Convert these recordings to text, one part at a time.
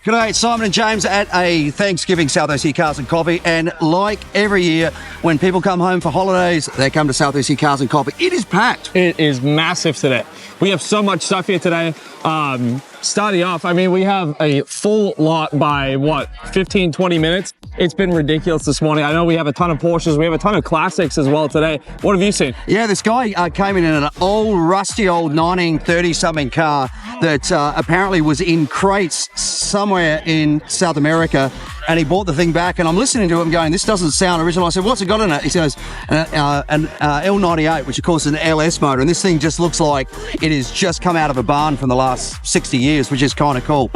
G'day, it's Simon and James at a Thanksgiving Southeast Cars and Coffee, and like every year, when people come home for holidays, they come to Southeast Cars and Coffee. It is packed. It is massive today. We have so much stuff here today. Starting off, I mean, we have a full lot by, what, 15, 20 minutes? It's been ridiculous this morning. I know we have a ton of Porsches. We have a ton of classics as well today. What have you seen? Yeah, this guy came in an old, rusty old 1930-something car that apparently was in crates somewhere in South America, and he bought the thing back, and I'm listening to him going, this doesn't sound original. I said, what's it got in it? He says, an L98, which of course is an LS motor, and this thing just looks like it has just come out of a barn from the last 60 years, which is kind of cool.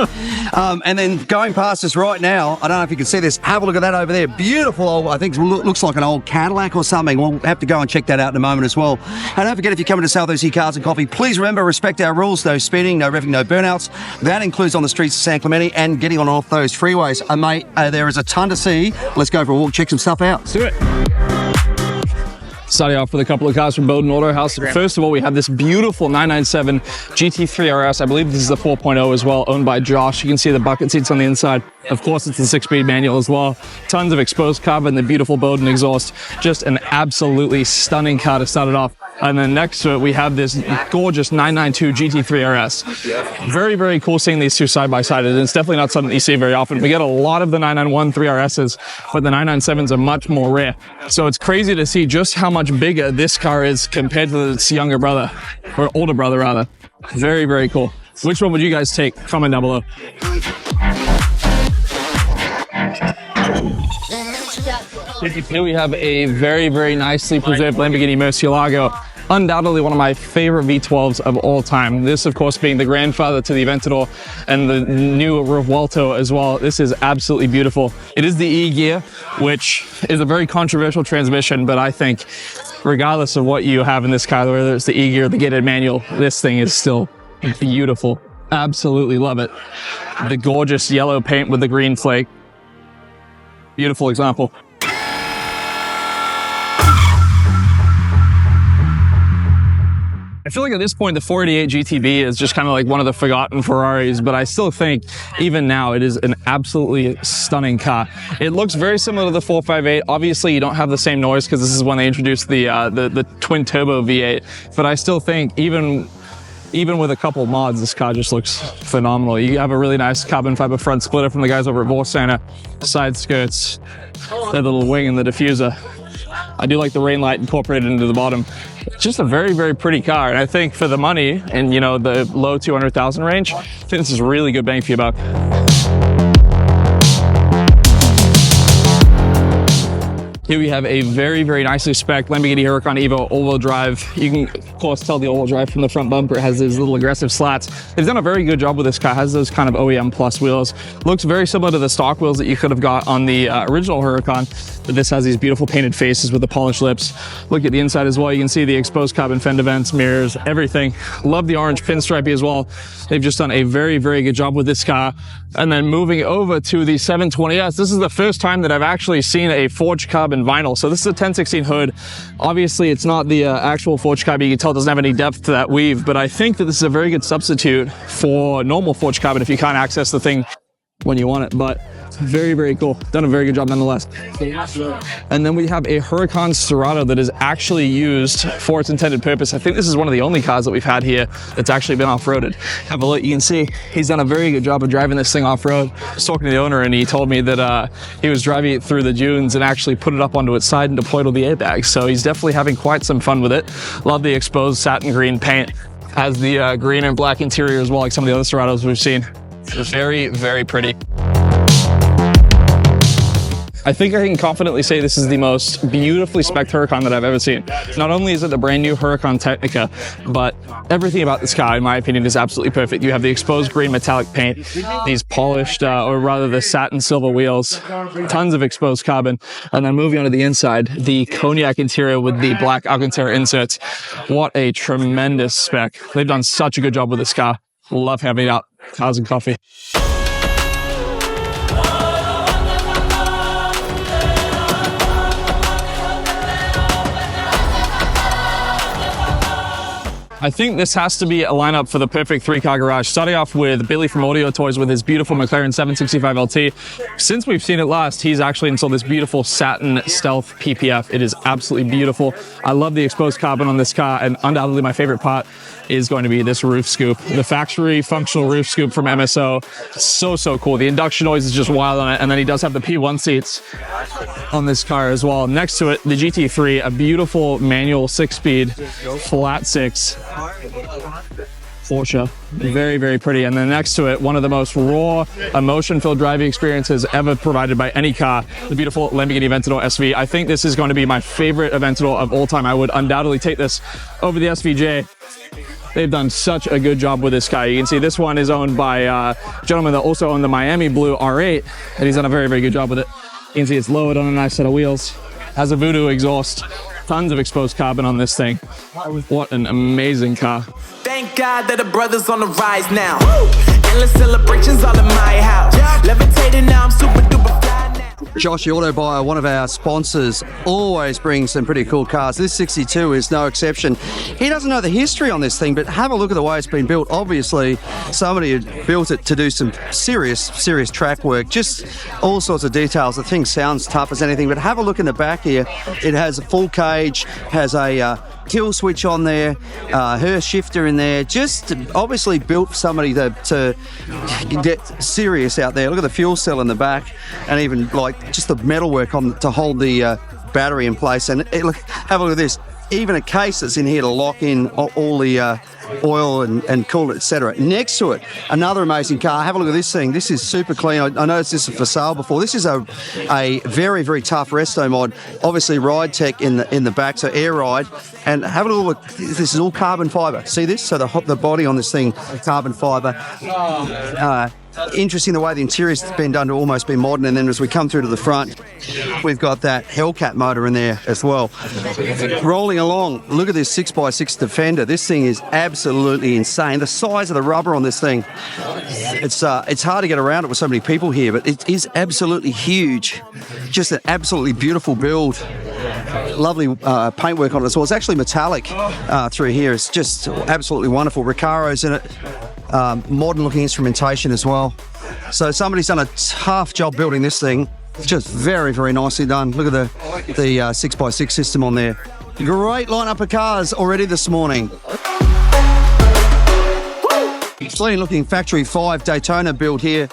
And then going past us right now, I don't know if you can see this, have a look at that over there. Beautiful old, I think it looks like an old Cadillac or something. We'll have to go and check that out in a moment as well. And don't forget, if you're coming to Southeast Cars and Coffee, please remember, respect our rules. No speeding, no revving, no burnouts. That includes on the streets of San Clemente and getting on off those freeways. Mate, there is a ton to see. Let's go for a walk, check some stuff out. Let's do it. Starting off with a couple of cars from Bowden Auto House. First of all, we have this beautiful 997 GT3 RS. I believe this is the 4.0 as well, owned by Josh. You can see the bucket seats on the inside. Of course, it's the 6-speed manual as well. Tons of exposed carbon, the beautiful Bowden exhaust. Just an absolutely stunning car to start it off. And then next to it, we have this gorgeous 992 GT3 RS. Very, very cool seeing these two side by side. It's definitely not something you see very often. We get a lot of the 991 3RSs, but the 997s are much more rare. So it's crazy to see just how much bigger this car is compared to its younger brother, or older brother rather. Very, very cool. Which one would you guys take? Comment down below. Here we have a very, very nicely preserved Lamborghini Murcielago. Undoubtedly one of my favorite V12s of all time. This, of course, being the grandfather to the Aventador and the new Revuelto as well. This is absolutely beautiful. It is the E-gear, which is a very controversial transmission, but I think regardless of what you have in this car, whether it's the E-gear or the gated manual, this thing is still beautiful. Absolutely love it. The gorgeous yellow paint with the green flake. Beautiful example. I feel like at this point, the 488 GTB is just kind of like one of the forgotten Ferraris, but I still think even now it is an absolutely stunning car. It looks very similar to the 458. Obviously, you don't have the same noise because this is when they introduced the twin turbo V8, but I still think even with a couple mods, this car just looks phenomenal. You have a really nice carbon fiber front splitter from the guys over at Vorcenter, side skirts, that little wing and the diffuser. I do like the rain light incorporated into the bottom. It's just a very, very pretty car. And I think for the money and, you know, the low 200,000 range, I think this is really good bang for your buck. Here we have a very, very nicely spec'd Lamborghini Huracan Evo all-wheel drive. You can, of course, tell the all-wheel drive from the front bumper. It has these little aggressive slats. They've done a very good job with this car. It has those kind of OEM plus wheels. Looks very similar to the stock wheels that you could have got on the original Huracan, but this has these beautiful painted faces with the polished lips. Look at the inside as well. You can see the exposed carbon fender vents, mirrors, everything. Love the orange pinstripey as well. They've just done a very, very good job with this car. And then moving over to the 720S, this is the first time that I've actually seen a forged carbon vinyl. So this is a 1016 hood. Obviously, it's not the actual forged carbon. You can tell it doesn't have any depth to that weave, but I think that this is a very good substitute for normal forged carbon if you can't access the thing when you want it. But very, very cool. Done a very good job nonetheless. And then we have a Huracan Sterrato that is actually used for its intended purpose. I think this is one of the only cars that we've had here that's actually been off-roaded. Have a look, you can see he's done a very good job of driving this thing off-road. I was talking to the owner and he told me that he was driving it through the dunes and actually put it up onto its side and deployed all the airbags. So he's definitely having quite some fun with it. Love the exposed satin green paint. Has the green and black interior as well, like some of the other Sterratos we've seen. Very, very pretty. I think I can confidently say this is the most beautifully spec'd Huracan that I've ever seen. Not only is it the brand new Huracan Technica, but everything about this car, in my opinion, is absolutely perfect. You have the exposed green metallic paint, these polished, or rather the satin silver wheels, tons of exposed carbon, and then moving on to the inside, the cognac interior with the black Alcantara inserts. What a tremendous spec. They've done such a good job with this car. Love having it out. Cars and Coffee. I think this has to be a lineup for the perfect three-car garage. Starting off with Billy from Audio Toys with his beautiful McLAREN 765 LT. Since we've seen it last, he's actually installed this beautiful satin stealth PPF. It is absolutely beautiful. I love the exposed carbon on this car, and undoubtedly my favorite part is going to be this roof scoop. The factory functional roof scoop from MSO. So cool. The induction noise is just wild on it, and then he does have the P1 seats on this car as well. Next to it, the GT3, a beautiful manual 6-speed, flat 6. Porsche, very pretty. And then next to it, one of the most raw, emotion-filled driving experiences ever provided by any car, the beautiful Lamborghini Aventador SV. I think this is going to be my favorite Aventador of all time. I would undoubtedly take this over the SVJ. They've done such a good job with this car. You can see this one is owned by a gentleman that also owned the Miami Blue R8, and he's done a very good job with it. You can see it's lowered on a nice set of wheels, has a Voodoo exhaust, tons of exposed carbon on this thing. What an amazing car. Thank God that the brothers on the rise now. Endless celebrations all in my house. Levitating now, I'm super duper fly now. Josh, the Auto Buyer, one of our sponsors, always brings some pretty cool cars. This 62 is no exception. He doesn't know the history on this thing, but have a look at the way it's been built. Obviously, somebody had built it to do some serious track work, just all sorts of details. The thing sounds tough as anything, but have a look in the back here. It has a full cage, has a kill switch on there, her shifter in there, just obviously built for somebody to get serious out there. Look at the fuel cell in the back, and even like just the metalwork on to hold the battery in place. And look, have a look at this. Even a case that's in here to lock in all the oil and coolant, etc. Next to it, another amazing car. Have a look at this thing. This is super clean. I noticed this is for sale before. This is a very tough resto mod. Obviously, ride tech in the back, so air ride. And have a look. This is all carbon fiber. See this? So the body on this thing, carbon fiber. Interesting the way the interior's been done to almost be modern, and then as we come through to the front, we've got that Hellcat motor in there as well. Rolling along, look at this 6x6 Defender. This thing is absolutely insane. The size of the rubber on this thing, it's hard to get around it with so many people here, but it is absolutely huge. Just an absolutely beautiful build. Lovely paintwork on it as well. It's actually metallic through here. It's just absolutely wonderful. Recaro's in it. Modern looking instrumentation as well. So somebody's done a tough job building this thing. Just very nicely done. Look at the 6x6 system on there. Great lineup of cars already this morning. Clean looking factory 5 Daytona build here.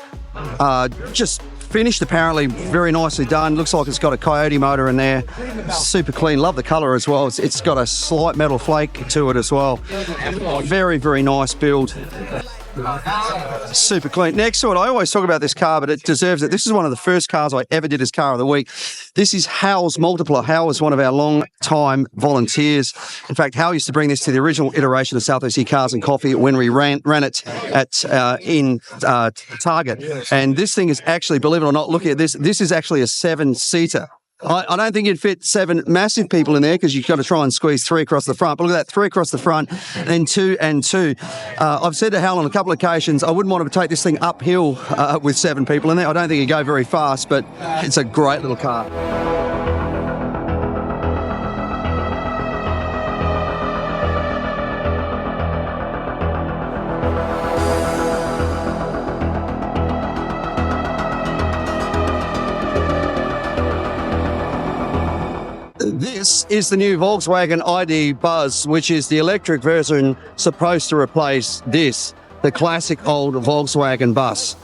Just finished apparently, very nicely done. Looks like it's got a Coyote motor in there. Super clean. Love the color as well. It's got a slight metal flake to it as well. Very nice build. Super clean. Next to it, I always talk about this car, but it deserves it. This is one of the first cars I ever did as car of the week. This is Hal's Multipler. Hal is one of our long-time volunteers. In fact, Hal used to bring this to the original iteration of Southeast Cars and Coffee when we ran it in Target. And this thing is actually, believe it or not, look at this. This is actually a 7-seater. I don't think you'd fit 7 massive people in there because you've got to try and squeeze 3 across the front. But look at that, 3 across the front, then 2 and 2. I've said to Hal on a couple of occasions, I wouldn't want to take this thing uphill with 7 people in there. I don't think it'd go very fast, but it's a great little car. This is the new Volkswagen ID Buzz, which is the electric version supposed to replace this, the classic old Volkswagen bus.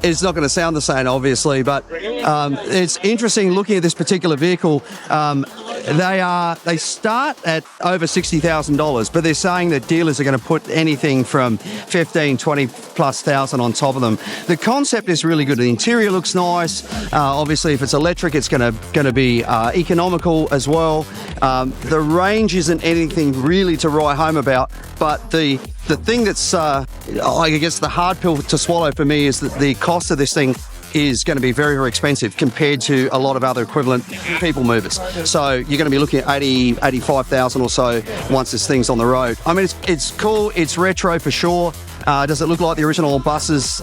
It's not going to sound the same, obviously, but it's interesting looking at this particular vehicle. They start at over $60,000, but they're saying that dealers are going to put anything from 15, 20 plus thousand on top of them. The concept is really good. The interior looks nice. Obviously, if it's electric, it's going to be economical as well. The range isn't anything really to write home about, but the thing that's, I guess, the hard pill to swallow for me is that the cost of this thing is going to be very expensive compared to a lot of other equivalent people movers. So you're going to be looking at 80, 85,000 or so once this thing's on the road. I mean, it's cool. It's retro for sure. Does it look like the original buses?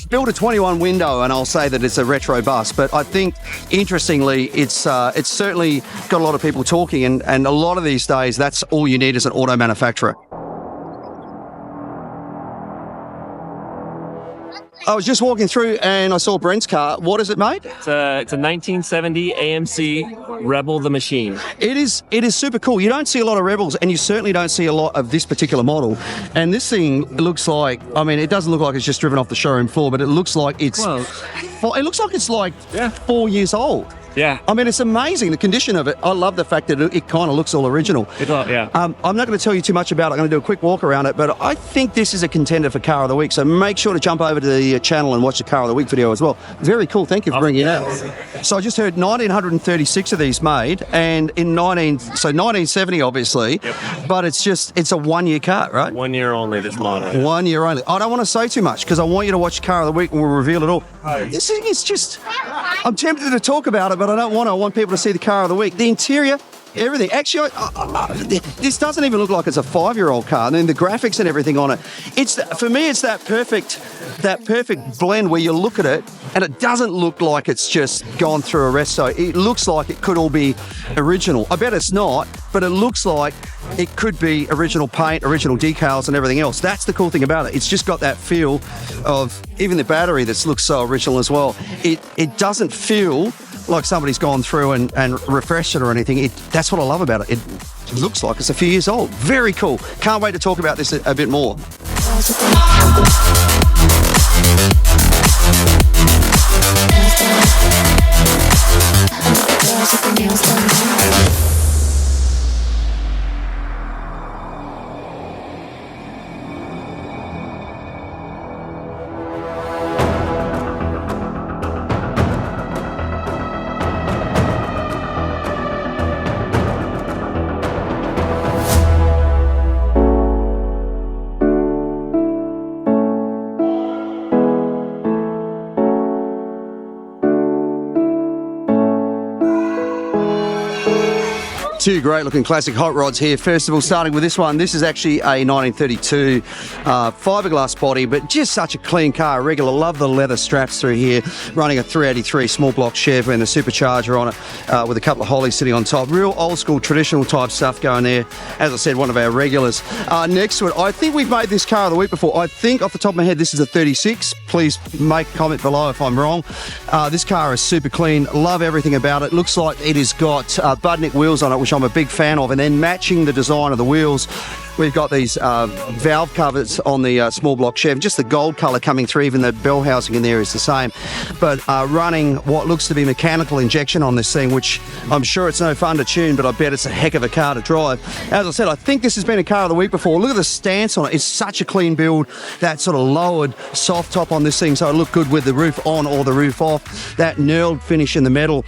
Built a 21 window, and I'll say that it's a retro bus. But I think, interestingly, it's certainly got a lot of people talking, and a lot of these days, that's all you need as an auto manufacturer. I was just walking through and I saw Brent's car. What is it, mate? It's a 1970 AMC Rebel the Machine. It is super cool. You don't see a lot of Rebels, and you certainly don't see a lot of this particular model. And this thing looks like, I mean, it doesn't look like it's just driven off the showroom floor, but it looks like it's, it looks like it's like 4 years old. Yeah. I mean, it's amazing, the condition of it. I love the fact that it kind of looks all original. I'm not going to tell you too much about it. I'm going to do a quick walk around it, but I think this is a contender for Car of the Week. So make sure to jump over to the channel and watch the Car of the Week video as well. Very cool. Thank you for bringing it out. So I just heard 1,936 of these made, and in 1970, obviously, but it's a 1 year car, right? 1 year only, this model. 1 year only. I don't want to say too much because I want you to watch Car of the Week and we'll reveal it all. This thing is just, I'm tempted to talk about it, but I don't want to. I want people to see the Car of the Week. The interior, everything. Actually, this doesn't even look like it's a 5-year-old car. And then the graphics and everything on it. For me, it's that perfect blend where you look at it and it doesn't look like it's just gone through a resto. It looks like it could all be original. I bet it's not, but it looks like it could be original paint, original decals and everything else. That's the cool thing about it. It's just got that feel of, even the battery that looks so original as well. It doesn't feel like somebody's gone through and refreshed it or anything. That's what I love about it. It looks like it's a few years old. Very cool. Can't wait to talk about this a bit more. Two great looking classic hot rods here. First of all, starting with this one, this is actually a 1932 fiberglass body, but just such a clean car, regular. Love the leather straps through here, running a 383 small block Chev and the supercharger on it with a couple of Hollies sitting on top. Real old school traditional type stuff going there. As I said, one of our regulars. Next to it, I think we've made this Car of the Week before. I think off the top of my head, this is a 36. Please make a comment below if I'm wrong. This car is super clean. Love everything about it. Looks like it has got Budnik wheels on it, which I'm a big fan of, and then matching the design of the wheels, we've got these valve covers on the small block Chev, just the gold colour coming through. Even the bell housing in there is the same, but running what looks to be mechanical injection on this thing, which I'm sure it's no fun to tune, but I bet it's a heck of a car to drive. As I said, I think this has been a Car of the Week before. Look at the stance on it. It's such a clean build. That sort of lowered soft top on this thing, so it looked good with the roof on or the roof off. That knurled finish in the metal,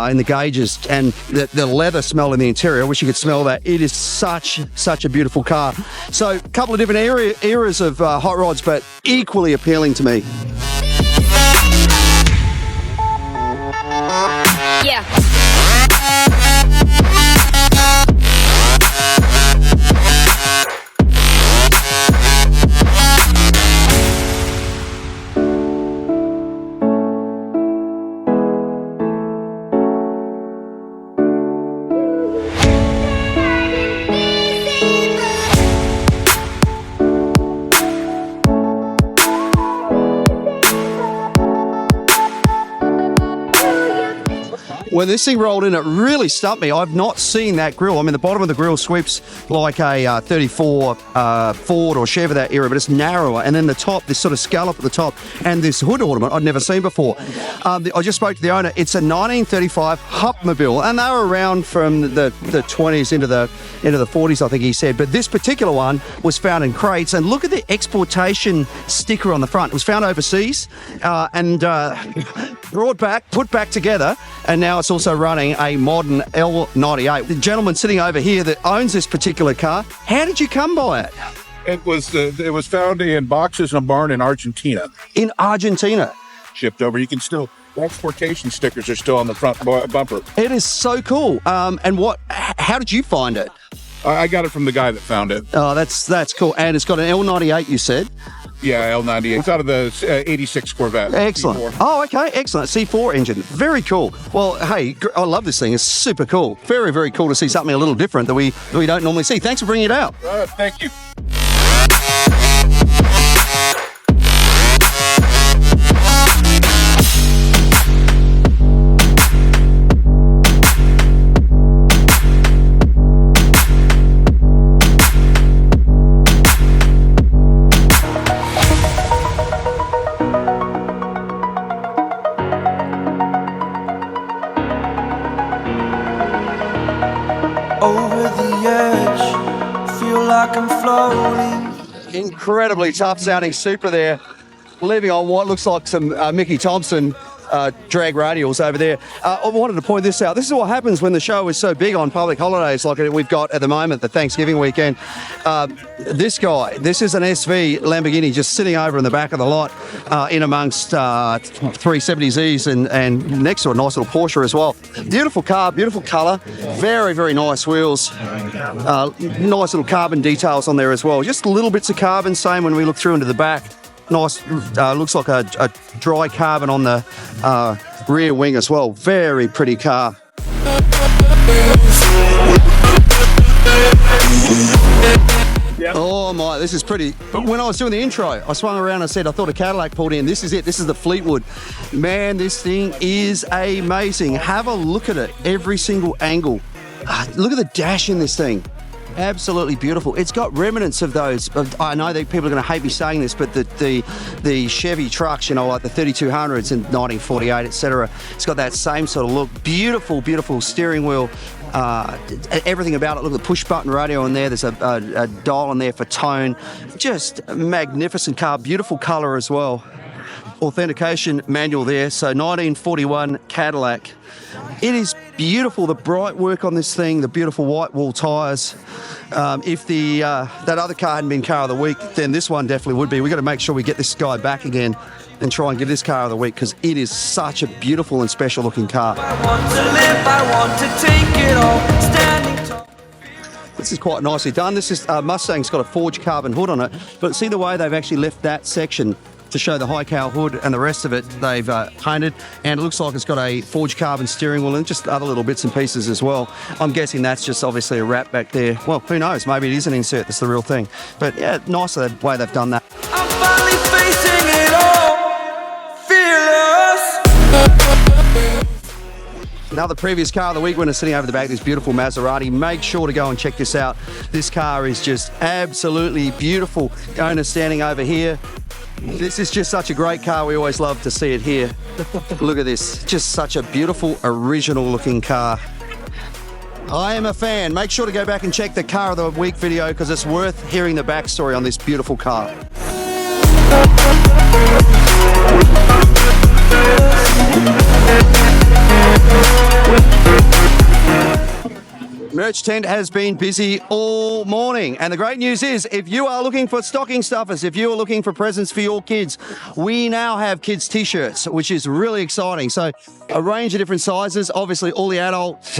in the gauges, and the leather smell in the interior. I wish you could smell that. It is such a beautiful car. So a couple of different eras of hot rods, but equally appealing to me. Yeah. When this thing rolled in, it really stumped me. I've not seen that grille. I mean, the bottom of the grille sweeps like a 34 Ford or Chev of that era, but it's narrower. And then the top, this sort of scallop at the top, and this hood ornament I'd never seen before. I just spoke to the owner. It's a 1935 Hupmobile, and they were around from the 20s into the 40s, I think he said. But this particular one was found in crates. And look at the exportation sticker on the front. It was found overseas and brought back, put back together, and now it's also running a modern L98. The gentleman sitting over here that owns this particular car, how did you come by it? It was found in boxes in a barn in Argentina. In Argentina? Shipped over. You can still, the exportation stickers are still on the front bumper. It is so cool. And how did you find it? I got it from the guy that found it. Oh, that's cool. And it's got an L98, you said? Yeah, L98. It's out of the 86 Corvette. Excellent. C4. Oh, okay. Excellent. C4 engine. Very cool. Well, hey, I love this thing. It's super cool. Very, very cool to see something a little different that we don't normally see. Thanks for bringing it out. Thank you. Over the edge, feel like I'm floating. Incredibly tough sounding Supra there, living on what looks like some Mickey Thompson drag radials over there. I wanted to point this out. This is what happens when the show is so big on public holidays like we've got at the moment, the Thanksgiving weekend. This guy, this is an SV Lamborghini just sitting over in the back of the lot in amongst 370Zs and next to a nice little Porsche as well. Beautiful car, beautiful colour, very, very nice wheels. Nice little carbon details on there as well. Just little bits of carbon, same when we look through into the back. Nice, looks like a dry carbon on the rear wing as well. Very pretty car. Oh my, this is pretty. But when I was doing the intro, I swung around and said I thought a Cadillac pulled in. This is it. This is the Fleetwood. Man, this thing is amazing. Have a look at it. Every single angle. Look at the dash in this thing. Absolutely beautiful. It's got remnants of those. I know that people are going to hate me saying this, but the Chevy trucks, you know, like the 3200s in 1948, etc. It's got that same sort of look. Beautiful, beautiful steering wheel. Everything about it. Look at the push button radio on there. There's a dial on there for tone. Just a magnificent car. Beautiful color as well. Authentication manual there. So 1941 Cadillac. It is beautiful, the bright work on this thing, the beautiful white wall tyres. If that other car hadn't been car of the week, then this one definitely would be. We've got to make sure we get this guy back again and try and get this car of the week because it is such a beautiful and special looking car. I want to live, I want to take it all, standing tall. This is quite nicely done. This is Mustang's got a forged carbon hood on it, but see the way they've actually left that section to show the high cow hood, and the rest of it they've painted, and it looks like it's got a forged carbon steering wheel and just other little bits and pieces as well. I'm guessing that's just obviously a wrap back there. Well, who knows? Maybe it is an insert that's the real thing. But yeah, nice the way they've done that. I'm finally facing it all, fearless. Now the previous car of the week winner sitting over the back, this beautiful Maserati. Make sure to go and check this out. This car is just absolutely beautiful. Owner standing over here. This is just such a great car. We always love to see it here. Look at this. Just such a beautiful, original looking car. I am a fan. Make sure to go back and check the car of the week video because it's worth hearing the backstory on this beautiful car. Merch tent has been busy all morning, and the great news is if you are looking for stocking stuffers, if you are looking for presents for your kids, we now have kids t-shirts, which is really exciting. So a range of different sizes, obviously all the adult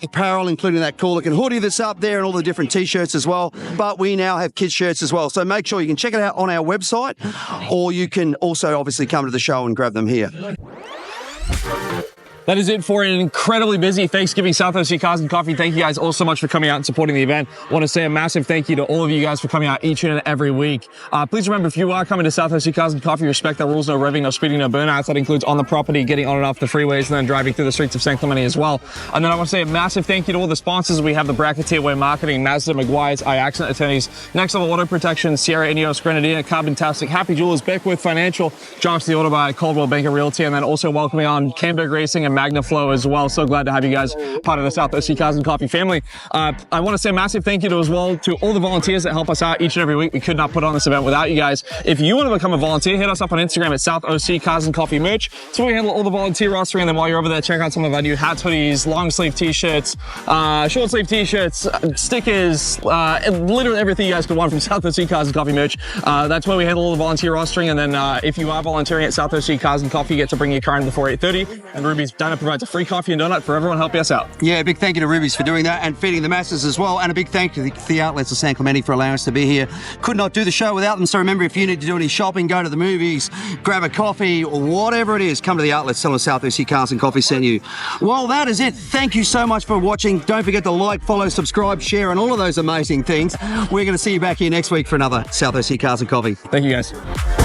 apparel, including that cool looking hoodie that's up there and all the different t-shirts as well, but we now have kids shirts as well. So make sure you can check it out on our website, or you can also obviously come to the show and grab them here. That is it for an incredibly busy Thanksgiving South OC Cars and Coffee. Thank you guys all so much for coming out and supporting the event. I want to say a massive thank you to all of you guys for coming out each and every week. Please remember, if you are coming to South OC Cars and Coffee, respect the rules, no revving, no speeding, no burnouts. That includes on the property, getting on and off the freeways, and then driving through the streets of St. Clemente as well. And then I want to say a massive thank you to all the sponsors. We have the Bracketeer Way Marketing, Mazda, McGuire's, iAccent Attorneys, Next Level Auto Protection, Sierra Ineos, Grenadina, Carbon-tastic, Happy Jewelers, Beckwith Financial, Jobs to the Auto Buy, Coldwell Banker Realty, and then also welcoming on Camberg Racing and MagnaFlow as well. So glad to have you guys part of the South OC Cars and Coffee family. I want to say a massive thank you to as well to all the volunteers that help us out each and every week. We could not put on this event without you guys. If you want to become a volunteer, hit us up on Instagram at South OC Cars and Coffee Merch. So we handle all the volunteer roster, and then while you're over there, check out some of our new hats, hoodies, long sleeve t-shirts, short sleeve t-shirts, stickers, literally everything you guys could want from South OC Cars and Coffee Merch. That's where we handle all the volunteer rostering, and then if you are volunteering at South OC Cars and Coffee, you get to bring your car in before 8:30, and Ruby's Dana provides a free coffee and donut for everyone helping us out. Yeah, big thank you to Ruby's for doing that and feeding the masses as well. And a big thank you to the outlets of San Clemente for allowing us to be here. Could not do the show without them. So remember, if you need to do any shopping, go to the movies, grab a coffee, or whatever it is, come to the outlets, tell us South OC Cars and Coffee sent you. Well, that is it. Thank you so much for watching. Don't forget to like, follow, subscribe, share, and all of those amazing things. We're going to see you back here next week for another South OC Cars and Coffee. Thank you, guys.